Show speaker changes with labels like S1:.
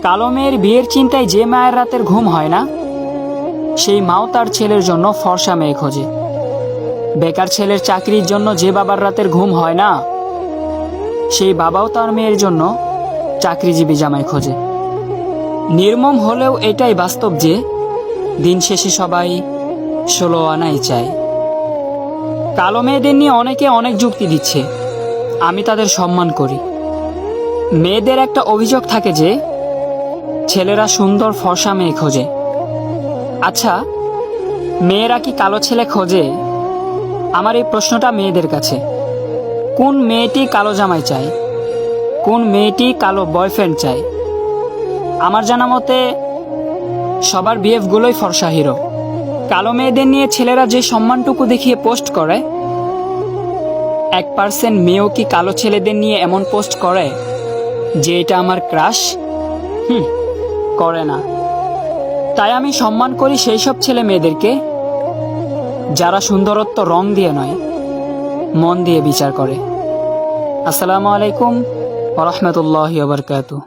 S1: কালো মেয়ের বিয়ের চিন্তায় যে মায়ের রাতের ঘুম হয় না, সেই মাও তার ছেলের জন্য ফর্সা মেয়ে খোঁজে। বেকার ছেলের চাকরির জন্য যে বাবার রাতের ঘুম হয় না, সেই বাবাও তার মেয়ের জন্য চাকরিজীবী জামাই খোঁজে। নির্মম হলেও এটাই বাস্তব যে দিন শেষে সবাই 16 আনাই চায়। কালো মেয়েদের নিয়ে অনেকে অনেক যুক্তি দিচ্ছে, আমি তাদের সম্মান করি। মেয়েদের একটা অভিযোগ থাকে যে ছেলেরা সুন্দর ফর্সা মেয়ে খোঁজে। আচ্ছা, মেয়েরা কি কালো ছেলে খোঁজে? আমার এই প্রশ্নটা মেয়েদের কাছে। কোন মেয়েটি কালো জামাই চায়? কোন মেয়েটি কালো বয়ফ্রেন্ড চায়? আমার জানা মতে সবার বিএফগুলোই ফর্সা হিরো। কালো মেয়েদের নিয়ে ছেলেরা যে সম্মানটুকু দেখিয়ে পোস্ট করে, 1% মেয়েও কি কালো ছেলেদের নিয়ে এমন পোস্ট করে যে এটা আমার ক্রাশ? করে না। তাই আমি সম্মান করি সেই সব ছেলে মেয়েদেরকে যারা সুন্দরত্ব রং দিয়ে নয়, মন দিয়ে বিচার করে। আসসালামু আলাইকুম ওয়া রাহমাতুল্লাহি ওয়া বারাকাতুহু।